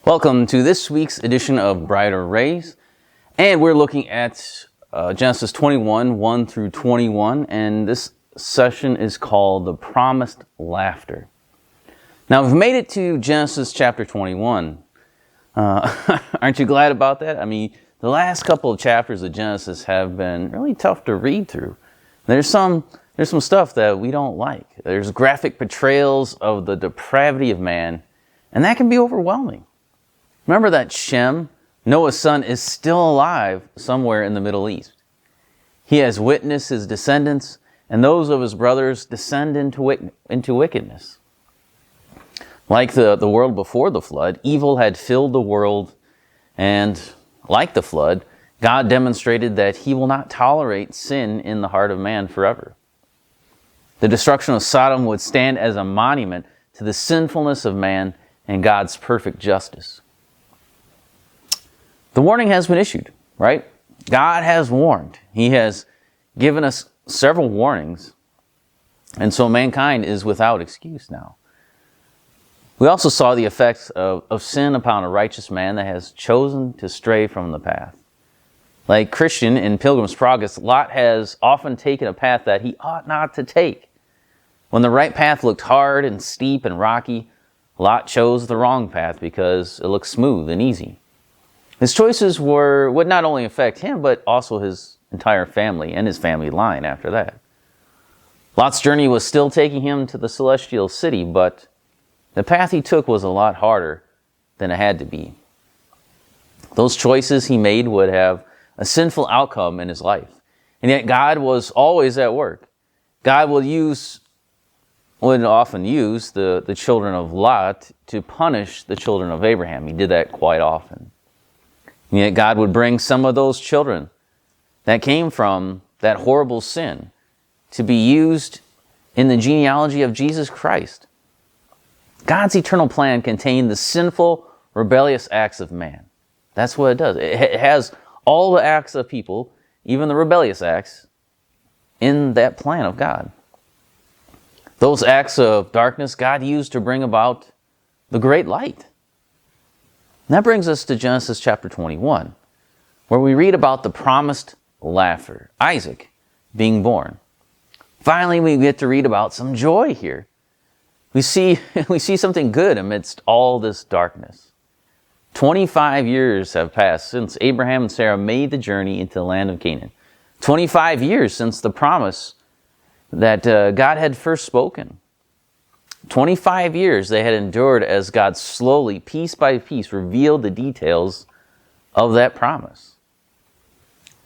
Welcome to this week's edition of Brighter Rays, and we're looking at Genesis 21, 1 through 21, and this session is called The Promised Laughter. Now, we've made it to Genesis chapter 21. Aren't you glad about that? I mean, the last couple of chapters of Genesis have been really tough to read through. There's some stuff that we don't like. There's graphic portrayals of the depravity of man, and that can be overwhelming. Remember that Shem, Noah's son, is still alive somewhere in the Middle East. He has witnessed his descendants, and those of his brothers descend into wickedness. Like the world before the flood, evil had filled the world, and like the flood, God demonstrated that He will not tolerate sin in the heart of man forever. The destruction of Sodom would stand as a monument to the sinfulness of man and God's perfect justice. The warning has been issued, right? God has warned. He has given us several warnings, and so mankind is without excuse now. We also saw the effects of sin upon a righteous man that has chosen to stray from the path. Like Christian in Pilgrim's Progress, Lot has often taken a path that he ought not to take. When the right path looked hard and steep and rocky, Lot chose the wrong path because it looked smooth and easy. His choices would not only affect him, but also his entire family and his family line after that. Lot's journey was still taking him to the celestial city, but the path he took was a lot harder than it had to be. Those choices he made would have a sinful outcome in his life. And yet God was always at work. God would often use the children of Lot to punish the children of Abraham. He did that quite often. And yet God would bring some of those children that came from that horrible sin to be used in the genealogy of Jesus Christ. God's eternal plan contained the sinful, rebellious acts of man. That's what it does. It has all the acts of people, even the rebellious acts, in that plan of God. Those acts of darkness God used to bring about the great light. And that brings us to Genesis chapter 21, where we read about the promised laughter, Isaac being born. Finally, we get to read about some joy here. We see something good amidst all this darkness. 25 years have passed since Abraham and Sarah made the journey into the land of Canaan. 25 years since the promise that God had first spoken. 25 years they had endured as God slowly, piece by piece, revealed the details of that promise.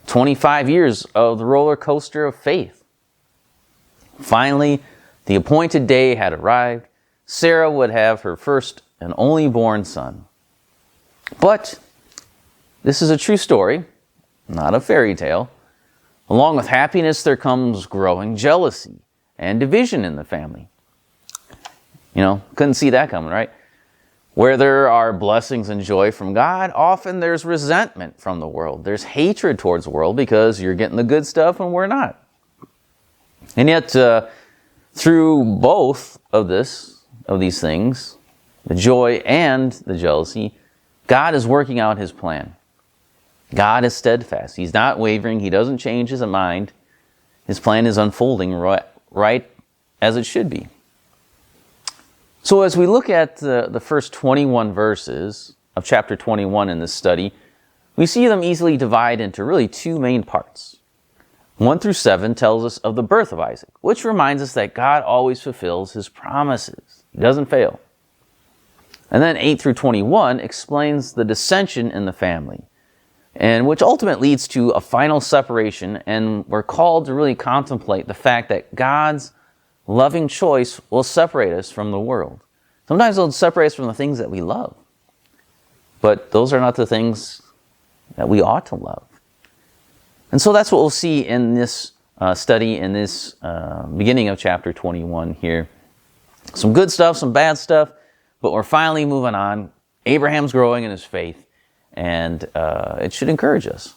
25 years of the roller coaster of faith. Finally, the appointed day had arrived. Sarah would have her first and only born son. But this is a true story, not a fairy tale. Along with happiness, there comes growing jealousy and division in the family. Couldn't see that coming, right? Where there are blessings and joy from God, often there's resentment from the world. There's hatred towards the world because you're getting the good stuff and we're not. And yet, through both of these things, the joy and the jealousy, God is working out His plan. God is steadfast. He's not wavering. He doesn't change His mind. His plan is unfolding right as it should be. So as we look at the first 21 verses of chapter 21 in this study, we see them easily divide into really two main parts. 1 through 7 tells us of the birth of Isaac, which reminds us that God always fulfills His promises. He doesn't fail. And then 8 through 21 explains the dissension in the family, and which ultimately leads to a final separation, and we're called to really contemplate the fact that God's loving choice will separate us from the world. Sometimes it'll separate us from the things that we love. But those are not the things that we ought to love. And so that's what we'll see in this study, in this beginning of chapter 21 here. Some good stuff, some bad stuff, but we're finally moving on. Abraham's growing in his faith, and it should encourage us.